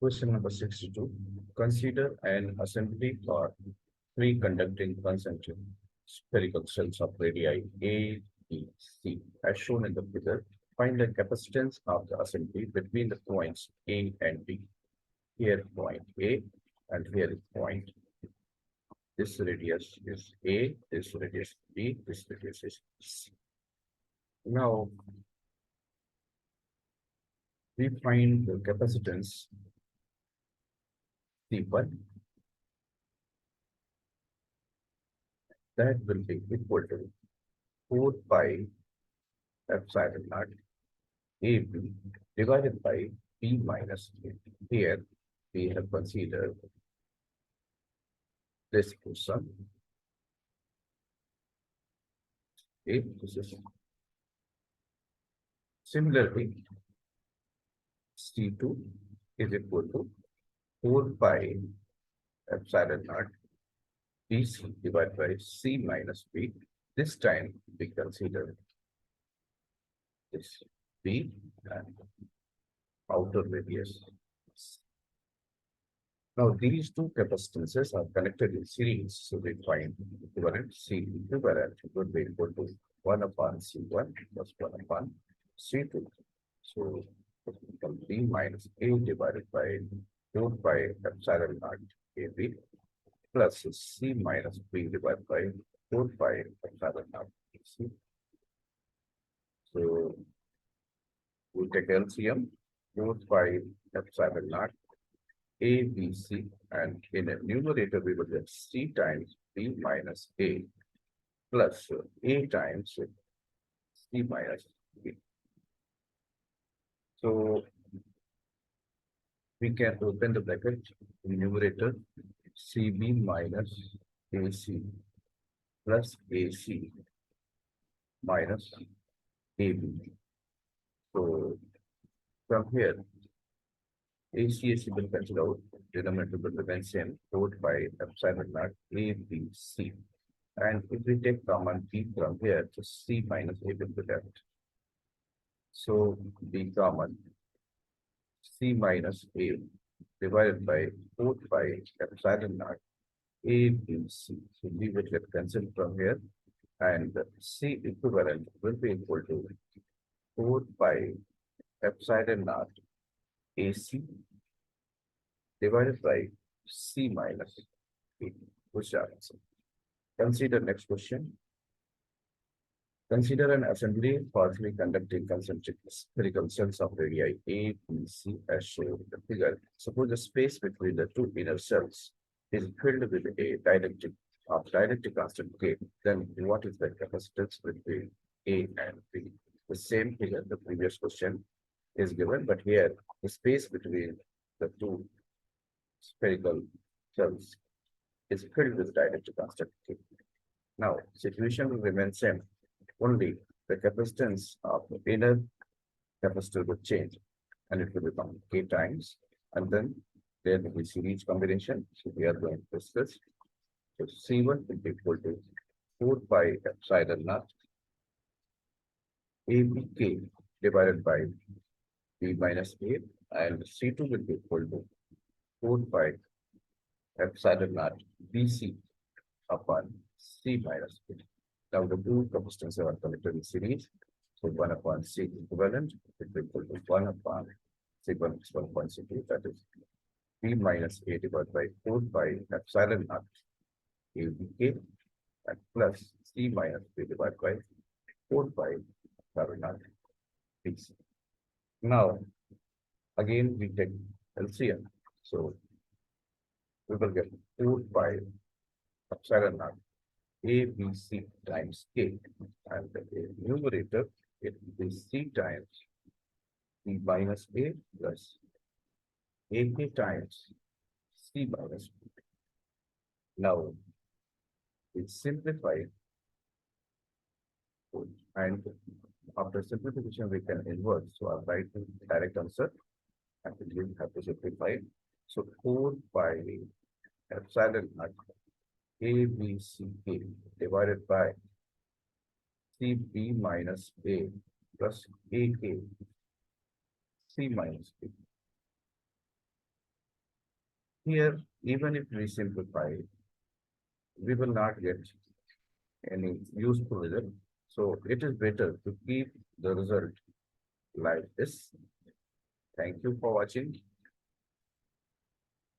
Question number 62. Consider an assembly for three conducting concentric spherical cells of radii A, B, C. As shown in the figure, find the capacitance of the assembly between the points A and B. Here point A and here is point. This radius is A, this radius B, this radius is C. Now we find the capacitance C1 that will be equal to 4 pi epsilon naught AB divided by B minus A. Here we have considered this portion. A, this is similarly C2 is equal to 4 pi epsilon naught BC divided by C minus B. This time we consider this B and outer radius. Now these two capacitances are connected in series, so we find equivalent C equivalent would be equal to 1 upon C1 plus 1 upon C2. So it becomes B minus A divided by 2 pi epsilon naught AB plus C minus B divided by 4 pi epsilon naught C. So we take LCM 4 pi epsilon naught A, B, C, and in a numerator we will get C times B minus A plus A times C minus B. So we can open the bracket in numerator CB minus AC plus AC minus AB. So from here, ACAC will cancel out, denominator will remain same, 4 by epsilon naught A, B, C. And if we take common B from here, just C minus A will be left. So B common C minus A divided by 4 by epsilon naught A, B, C. So B will get cancelled from here, and C equivalent will be equal to 4 by epsilon naught AC divided by C minus A, which is our answer. Consider next question. Consider an assembly for three conducting concentric spherical cells of radii A, B, C as shown in the figure. Suppose the space between the two inner cells is filled with a dielectric constant K, then what is the capacitance between A and B? The same figure, the previous question is given, but here the space between the two spherical cells is filled with dielectric constant K. Now, situation will remain same, only the capacitance of the inner capacitor will change, and it will become K times, and then there will be series combination. So we are going to discuss. So C1 will be equal to 4 pi epsilon naught ABK divided by B minus A, and C2 will be equal to 4 pi epsilon naught BC upon C minus B. Now the two capacitances are connected in series. So 1 upon C equivalent will be equal to 1 upon C1 is 1.C2, that is B minus A divided by 4 pi epsilon naught ABK and plus C minus B divided by 4 pi epsilon naught BC. Now again we take LCM. So we will get 4 pi epsilon naught ABC times K, and the numerator it will be C times B minus A plus AK times C minus B. Now we simplify, and after simplification we can invert. So I'll write the direct answer and we will have to simplify. So 4 pi epsilon naught ABCK divided by CB minus A plus AK C minus B. Here, even if we simplify, we will not get any useful result. So it is better to keep the result like this. Thank you for watching.